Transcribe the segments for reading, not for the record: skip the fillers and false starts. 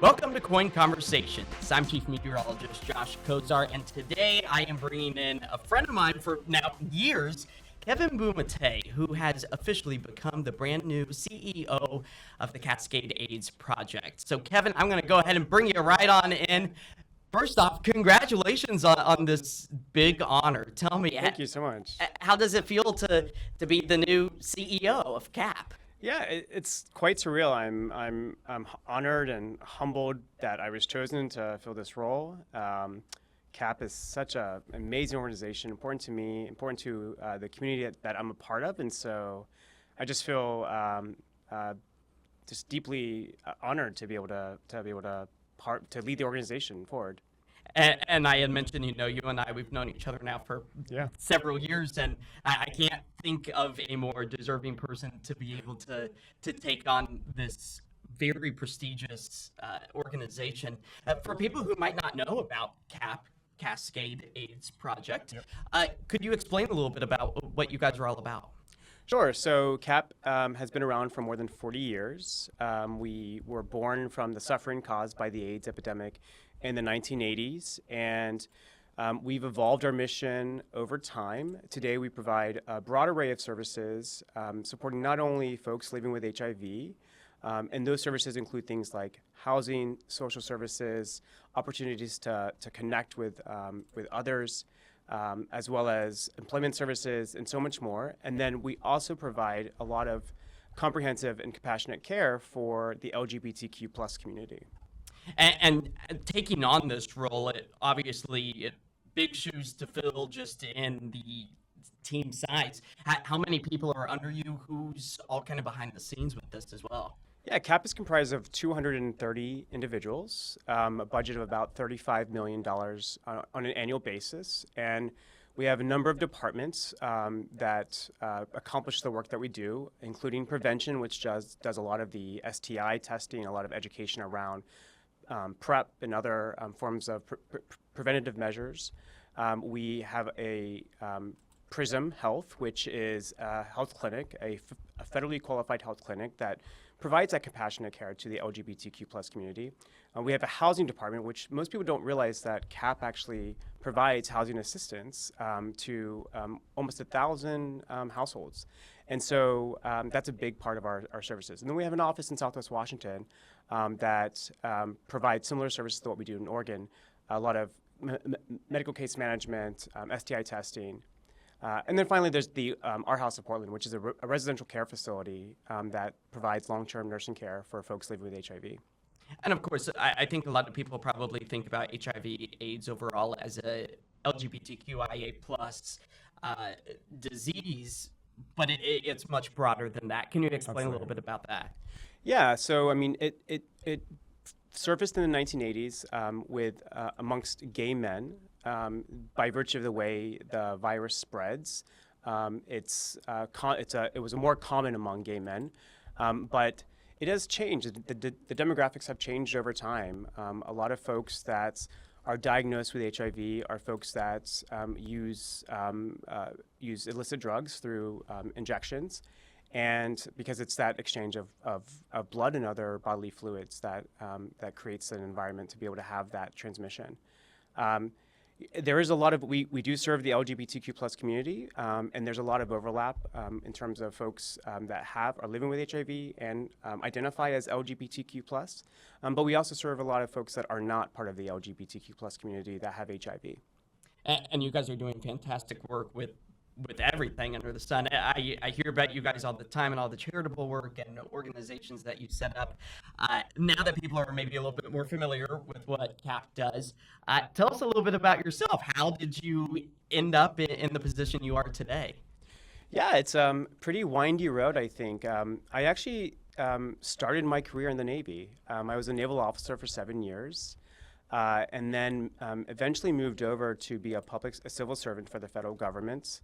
Welcome to KOIN Conversations. I'm Chief Meteorologist Josh Cozart, and today I am bringing in a friend of mine for now years, Kevin Bumatay, who has officially become the brand new CEO of the Cascade AIDS Project. So, Kevin, I'm going to go ahead and bring you right on in. First off, congratulations on this big honor. Tell me, Thank you so much. How does it feel to be the new CEO of CAP? Yeah, it's quite surreal. I'm honored and humbled that I was chosen to fill this role. CAP is such an amazing organization, important to me, important to the community that I'm a part of, and so I just feel just deeply honored to be able to lead the organization forward. And I had mentioned, you and I, we've known each other now for several years, and I can't think of a more deserving person to be able to take on this very prestigious organization. For people who might not know about CAP, Cascade AIDS Project, could you explain a little bit about what you guys are all about? Sure. So CAP has been around for more than 40 years. We were born from the suffering caused by the AIDS epidemic in the 1980s, and we've evolved our mission over time. Today we provide a broad array of services supporting not only folks living with HIV, and those services include things like housing, social services, opportunities to connect with others, as well as employment services and so much more. And then we also provide a lot of comprehensive and compassionate care for the LGBTQ plus community. And taking on this role, obviously big shoes to fill just in the team size. How many people are under you? Who's all kind of behind the scenes with this as well? Yeah, CAP is comprised of 230 individuals, a budget of about $35 million on an annual basis. And we have a number of departments that accomplish the work that we do, including prevention, which does a lot of the STI testing, a lot of education around PrEP and other forms of preventative measures. We have a PRISM Health, which is a health clinic, a federally qualified health clinic that provides that compassionate care to the LGBTQ plus community. We have a housing department, which most people don't realize that CAP actually provides housing assistance to almost 1,000 households. And so that's a big part of our services. And then we have an office in Southwest Washington that provides similar services to what we do in Oregon, a lot of medical case management, STI testing. And then finally, there's our House of Portland, which is a residential care facility that provides long-term nursing care for folks living with HIV. And of course, I think a lot of people probably think about HIV/AIDS overall as a LGBTQIA plus disease, but it's much broader than that. Can you explain a little bit about that? Yeah, so I mean, it surfaced in the 1980s with amongst gay men. By virtue of the way the virus spreads, it was more common among gay men, but it has changed. The demographics have changed over time. A lot of folks that are diagnosed with HIV are folks that use illicit drugs through injections, and because it's that exchange of blood and other bodily fluids that creates an environment to be able to have that transmission. There is a lot of, we do serve the LGBTQ plus community, and there's a lot of overlap in terms of folks that are living with HIV and identify as LGBTQ plus, but we also serve a lot of folks that are not part of the LGBTQ plus community that have HIV. And you guys are doing fantastic work with everything under the sun. I hear about you guys all the time and all the charitable work and organizations that you set up. Now that people are maybe a little bit more familiar with what CAP does, tell us a little bit about yourself. How did you end up in the position you are today? Yeah, it's a pretty windy road, I think. I actually started my career in the Navy. I was a naval officer for 7 years. And then eventually moved over to be a civil servant for the federal government.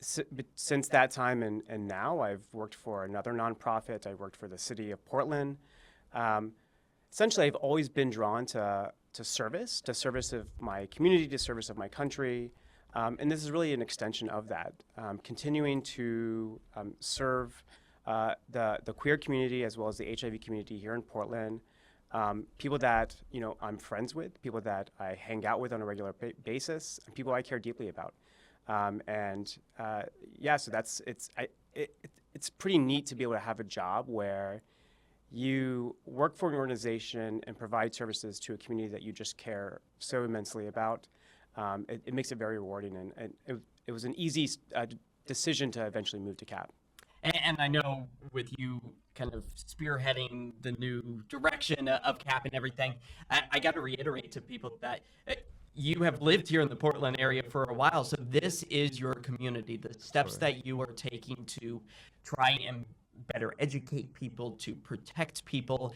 Since that time and now, I've worked for another nonprofit. I worked for the city of Portland. Essentially, I've always been drawn to service of my community, to service of my country. And this is really an extension of that, continuing to serve the queer community as well as the HIV community here in Portland. people that I'm friends with, people that I hang out with on a regular basis, and people I care deeply about. So it's pretty neat to be able to have a job where you work for an organization and provide services to a community that you just care so immensely about. It makes it very rewarding, and it was an easy decision to eventually move to CAP. And I know with you kind of spearheading the new direction of CAP and everything, I got to reiterate to people that you have lived here in the Portland area for a while, so this is your community. The steps that you are taking to try and better educate people, to protect people,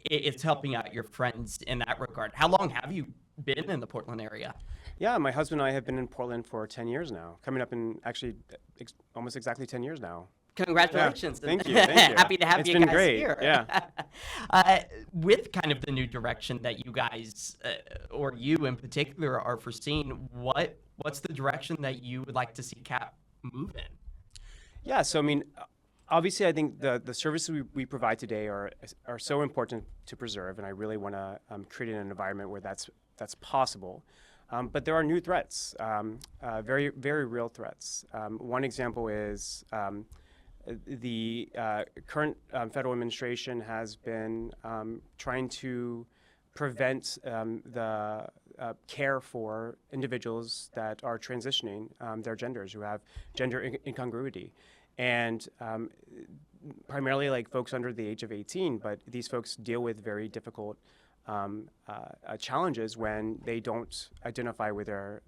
it's helping out your friends in that regard. How long have you been in the Portland area? Yeah, my husband and I have been in Portland for 10 years now, coming up in actually almost exactly 10 years now. Congratulations. Yeah, thank you. Happy to have it's you been guys great. here. Yeah. With kind of the new direction that you guys, or you in particular, are foreseeing, what's the direction that you would like to see CAP move in? Yeah, so I mean, obviously I think the services we provide today are so important to preserve, and I really want to create an environment where that's possible. But there are new threats, very, very real threats. One example is the current federal administration has been trying to prevent the care for individuals that are transitioning their genders, who have gender incongruity. And primarily like folks under the age of 18, but these folks deal with very difficult challenges when they don't identify with their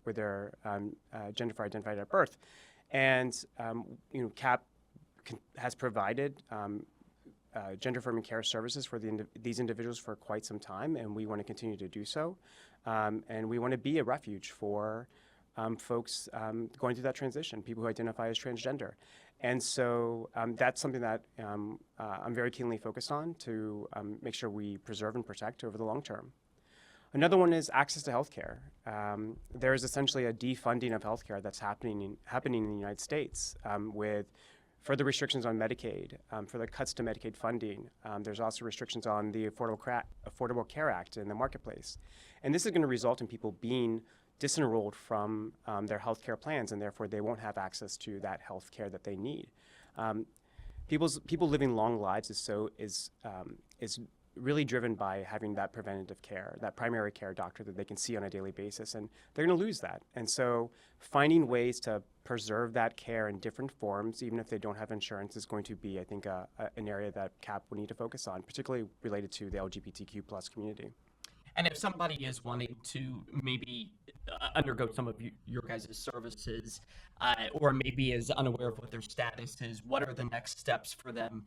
gender identified at birth. And CAP has provided gender affirming care services for these individuals for quite some time, and we want to continue to do so. And we want to be a refuge for folks going through that transition, people who identify as transgender. And so that's something that I'm very keenly focused on to make sure we preserve and protect over the long term. Another one is access to healthcare. There is essentially a defunding of healthcare that's happening in the United States with further restrictions on Medicaid, further cuts to Medicaid funding. There's also restrictions on the Affordable Care Act in the marketplace. And this is going to result in people being disenrolled from their healthcare plans, and therefore they won't have access to that health care that they need. People living long lives is really driven by having that preventative care, that primary care doctor that they can see on a daily basis, and they're going to lose that. And so finding ways to preserve that care in different forms, even if they don't have insurance, is going to be, I think, an area that CAP will need to focus on, particularly related to the LGBTQ plus community. And if somebody is wanting to maybe undergo some of your guys' services, or maybe is unaware of what their status is, what are the next steps for them?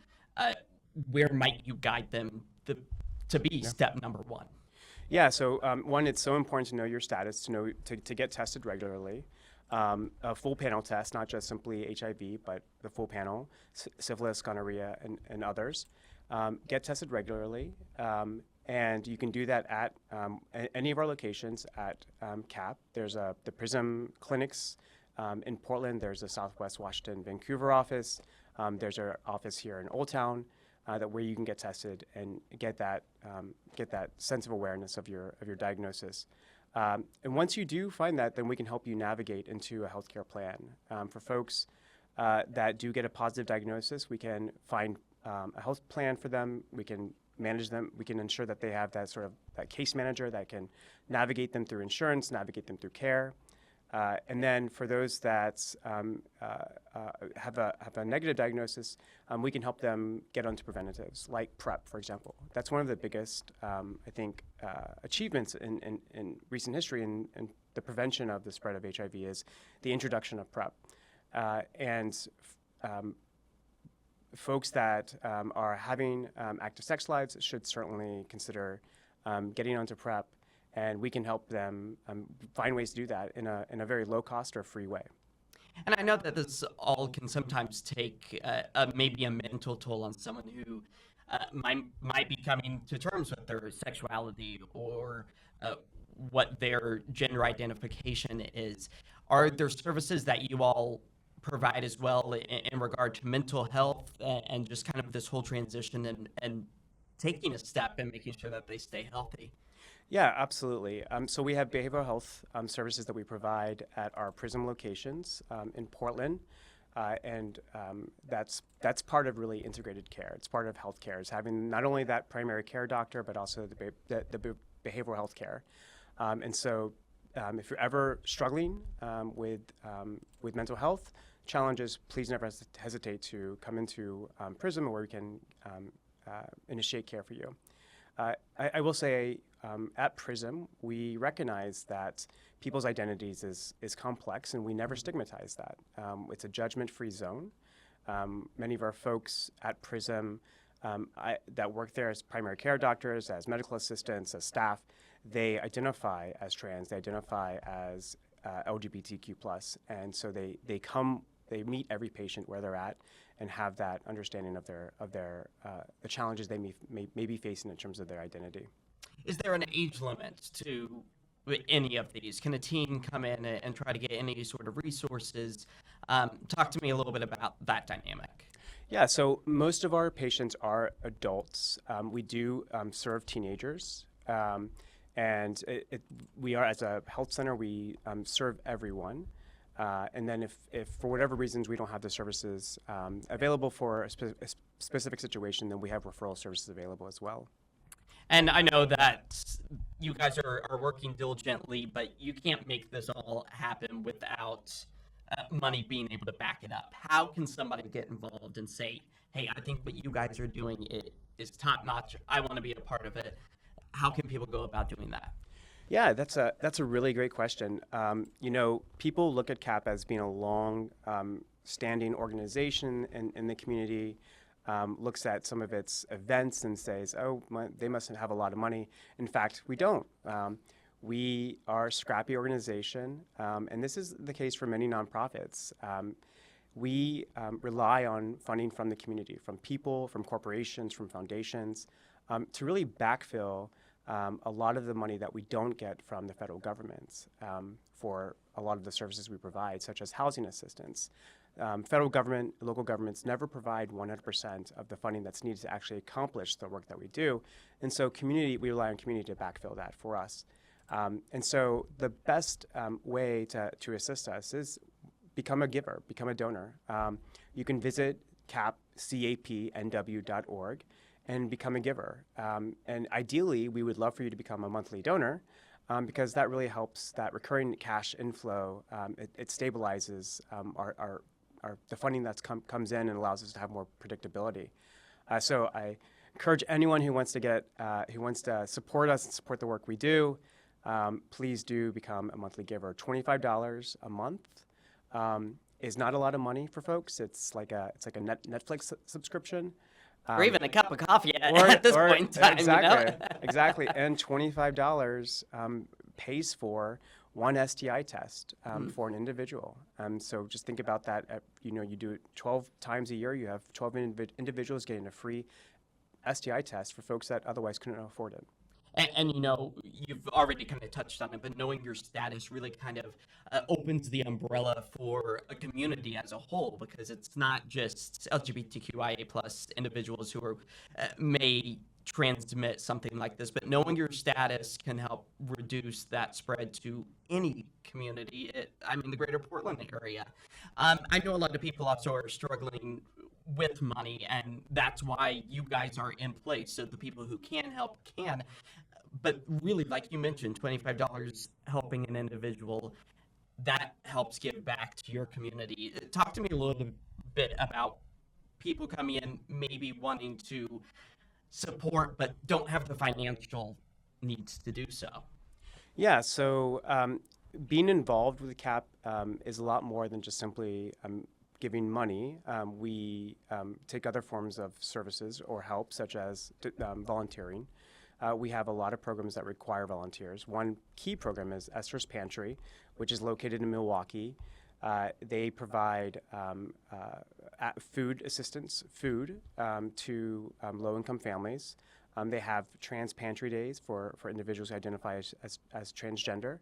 Where might you guide them to be step number one? Yeah, so one, it's so important to know your status, to get tested regularly. A full panel test, not just simply HIV, but the full panel, syphilis, gonorrhea, and others. Get tested regularly. And you can do that at any of our locations at CAP. There's the PRISM clinics in Portland. There's a Southwest Washington, Vancouver office. There's our office here in Old Town where you can get tested and get that sense of awareness of your diagnosis. And once you do find that, then we can help you navigate into a healthcare plan. For folks that do get a positive diagnosis, we can find a health plan for them. We can manage them. We can ensure that they have that case manager that can navigate them through insurance, navigate them through care. And then for those that have a negative diagnosis, we can help them get onto preventatives like PrEP, for example. That's one of the biggest, I think, achievements in recent history in the prevention of the spread of HIV is the introduction of PrEP. Folks that are having active sex lives should certainly consider getting onto PrEP, and we can help them find ways to do that in a very low cost or free way. And I know that this all can sometimes take maybe a mental toll on someone who might be coming to terms with their sexuality or what their gender identification is. Are there services that you all provide as well in regard to mental health and just kind of this whole transition and taking a step and making sure that they stay healthy. Yeah, absolutely. So we have behavioral health services that we provide at our PRISM locations in Portland, and that's part of really integrated care. It's part of healthcare. It's having not only that primary care doctor, but also the behavioral health care. And so, if you're ever struggling with mental health challenges, please never hesitate to come into PRISM, where we can initiate care for you. I will say at PRISM, we recognize that people's identities is complex, and we never stigmatize that. It's a judgment-free zone. Many of our folks at PRISM that work there as primary care doctors, as medical assistants, as staff, they identify as trans, they identify as LGBTQ+, and so they meet every patient where they're at and have that understanding of the challenges they may be facing in terms of their identity. Is there an age limit to any of these? Can a teen come in and try to get any sort of resources? Talk to me a little bit about that dynamic. Yeah, so most of our patients are adults. We do serve teenagers. And we are, as a health center, we serve everyone. And then if for whatever reasons we don't have the services available for a specific situation, then we have referral services available as well. And I know that you guys are working diligently, but you can't make this all happen without money being able to back it up. How can somebody get involved and say, hey, I think what you guys are doing is top notch. I want to be a part of it. How can people go about doing that? Yeah, that's a really great question. People look at CAP as being a long standing organization in the community, looks at some of its events and says, oh, they must have a lot of money. In fact, we don't. We are a scrappy organization, and this is the case for many nonprofits. We rely on funding from the community, from people, from corporations, from foundations, to really backfill a lot of the money that we don't get from the federal government for a lot of the services we provide, such as housing assistance. Federal government, local governments never provide 100% of the funding that's needed to actually accomplish the work that we do. And so we rely on community to backfill that for us. And so the best way to assist us is become a giver, become a donor. You can visit capnw.org and become a giver. And ideally, we would love for you to become a monthly donor because that really helps that recurring cash inflow. It stabilizes the funding that comes in and allows us to have more predictability. So I encourage anyone who wants to support us and support the work we do, please do become a monthly giver. $25 a month is not a lot of money for folks. It's like a Netflix subscription. Or even a cup of coffee at this point in time. Exactly, exactly. And $25 pays for one STI test for an individual. So just think about that. You do it 12 times a year. You have 12 individuals getting a free STI test for folks that otherwise couldn't afford it. And you've already kind of touched on it, but knowing your status really kind of opens the umbrella for a community as a whole, because it's not just LGBTQIA plus individuals who are, may transmit something like this, but knowing your status can help reduce that spread to any community. The greater Portland area. I know a lot of people also are struggling with money, and that's why you guys are in place, so the people who can help can. But really, like you mentioned, $25 helping an individual, that helps give back to your community. Talk to me a little bit about people coming in maybe wanting to support but don't have the financial needs to do so. Yeah, so being involved with CAP is a lot more than just simply giving money. We take other forms of services or help, such as volunteering. We have a lot of programs that require volunteers. One key program is Esther's Pantry, which is located in Milwaukee. They provide food assistance, to low-income families. They have trans pantry days for individuals who identify as transgender.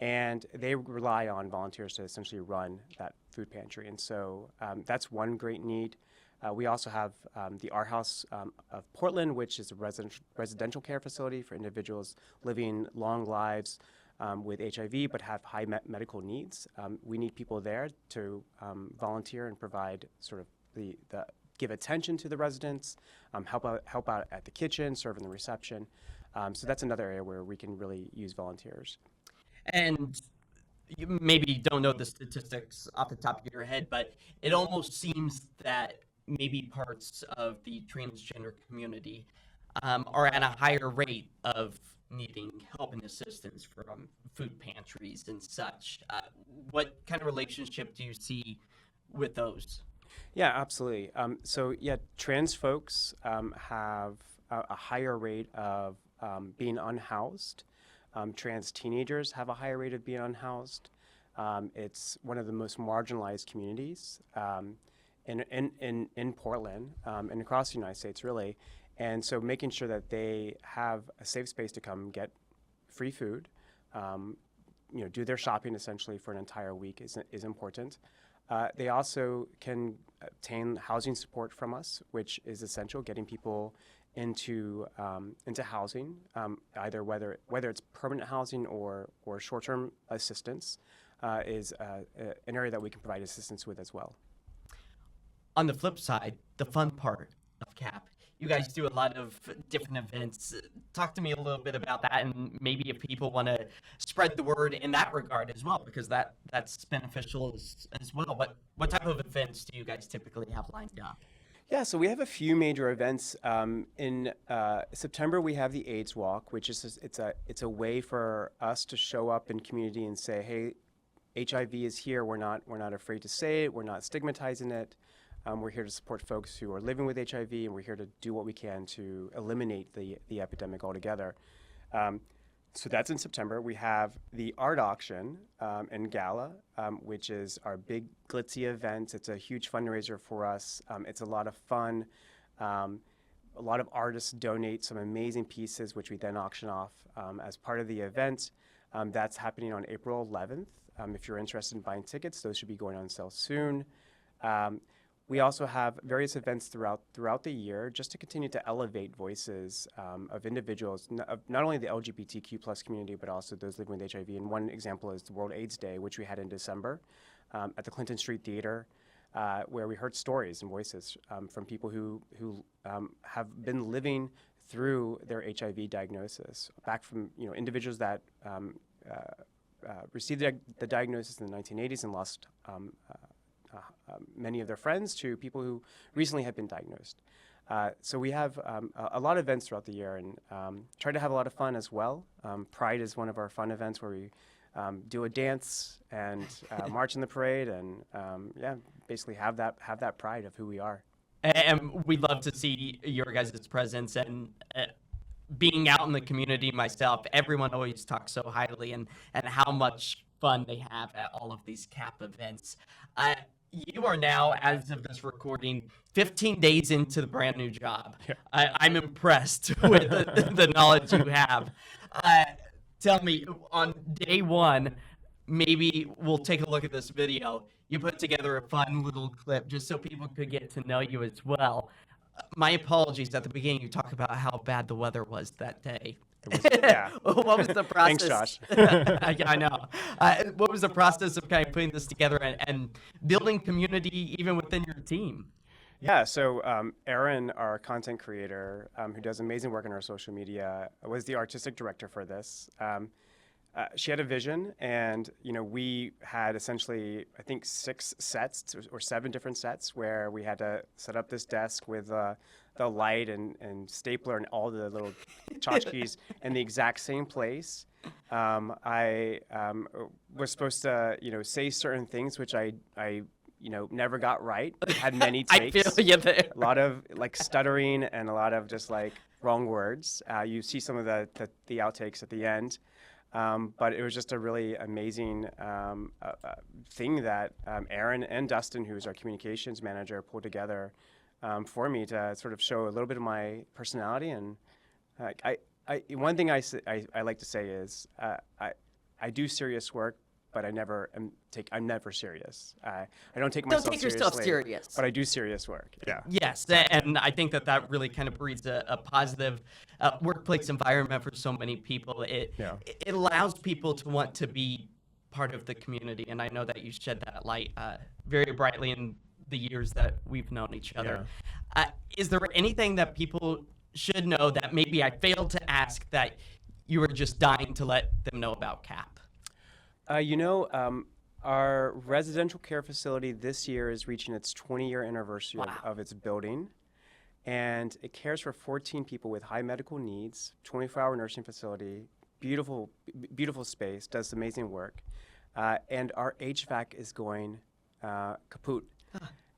And they rely on volunteers to essentially run that food pantry. And so that's one great need. We also have the Our House of Portland, which is a residential care facility for individuals living long lives with HIV but have high medical needs. We need people there to volunteer and provide sort of the give attention to the residents, help out at the kitchen, serve in the reception. So that's another area where we can really use volunteers. And you maybe don't know the statistics off the top of your head, but it almost seems that maybe parts of the transgender community are at a higher rate of needing help and assistance from food pantries and such. What kind of relationship do you see with those? Yeah, absolutely. So yeah, trans folks have a higher rate of being unhoused. Trans teenagers have a higher rate of being unhoused. It's one of the most marginalized communities in Portland and across the United States, really. And so making sure that they have a safe space to come get free food, do their shopping essentially for an entire week is important. They also can obtain housing support from us, which is essential, getting people into housing, either whether it's permanent housing or short-term assistance, is an area that we can provide assistance with as well. On the flip side, the fun part of CAP, you guys do a lot of different events. Talk to me a little bit about that, and maybe if people want to spread the word in that regard as well, because that's beneficial as well. What type of events do you guys typically have lined up? Yeah, so we have a few major events. In September, we have the AIDS Walk, which is it's a way for us to show up in community and say, hey, HIV is here. We're not afraid to say it. We're not stigmatizing it. We're here to support folks who are living with HIV, and we're here to do what we can to eliminate the epidemic altogether. So that's in September. We have the art auction and gala, which is our big glitzy event. It's a huge fundraiser for us. It's a lot of fun. A lot of artists donate some amazing pieces, which we then auction off as part of the event. That's happening on April 11th. If you're interested in buying tickets, those should be going on sale soon. We also have various events throughout the year just to continue to elevate voices of individuals, not only the LGBTQ plus community, but also those living with HIV. And one example is the World AIDS Day, which we had in December at the Clinton Street Theater, where we heard stories and voices from people who have been living through their HIV diagnosis, back from individuals that received the diagnosis in the 1980s and lost many of their friends, to people who recently have been diagnosed. So we have a lot of events throughout the year, and try to have a lot of fun as well. Pride is one of our fun events where we do a dance and march in the parade, and basically have that pride of who we are. And we love to see your guys' presence, and being out in the community myself, everyone always talks so highly and how much fun they have at all of these CAP events. You are now, as of this recording, 15 days into the brand new job. Yeah. I'm impressed with the knowledge you have. Tell me, on day one, maybe we'll take a look at this video. You put together a fun little clip just so people could get to know you as well. My apologies, at the beginning you talked about how bad the weather was that day. Yeah. What was the process? Thanks, Josh. I know. What was the process of kind of putting this together and building community even within your team? Yeah, so Erin, our content creator, who does amazing work on our social media, was the artistic director for this. She had a vision, and we had essentially, I think, 6 sets or 7 different sets where we had to set up this desk with the light and stapler and all the little tchotchkes in the exact same place. I was supposed to, say certain things, which I never got right. Had many takes. I feel you there. A lot of stuttering and a lot of just wrong words. You see some of the outtakes at the end. But it was just a really amazing thing that Erin and Dustin, who's our communications manager, pulled together for me to sort of show a little bit of my personality. And one thing I like to say is I do serious work but I'm never serious. I don't take Don't myself take yourself seriously, serious. but I do serious work. Yeah. Yes, and I think that really kind of breeds a positive workplace environment for so many people. It allows people to want to be part of the community, and I know that you shed that light very brightly in the years that we've known each other. Is there anything that people should know that maybe I failed to ask that you were just dying to let them know about CAP? Our residential care facility this year is reaching its 20-year anniversary of its building, and it cares for 14 people with high medical needs, 24-hour nursing facility, beautiful space, does amazing work, and our HVAC is going kaput.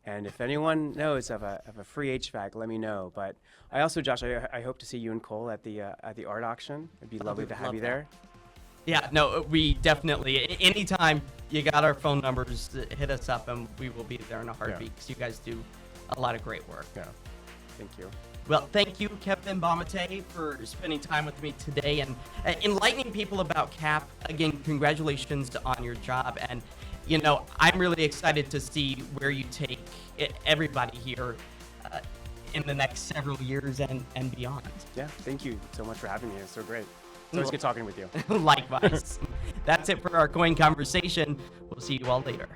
And if anyone knows of a free HVAC, let me know. But I also, Josh, I hope to see you and Cole at the art auction. It'd be lovely to have you there. Yeah, no, we definitely, anytime you got our phone numbers, hit us up and we will be there in a heartbeat because you guys do a lot of great work. Yeah, thank you. Well, thank you, Kevin Bumatay, for spending time with me today and enlightening people about CAP. Again, congratulations on your job. And, I'm really excited to see where you take everybody here in the next several years and beyond. Yeah, thank you so much for having me. It's so great. It's always good talking with you. Likewise. That's it for our KOIN Conversation. We'll see you all later.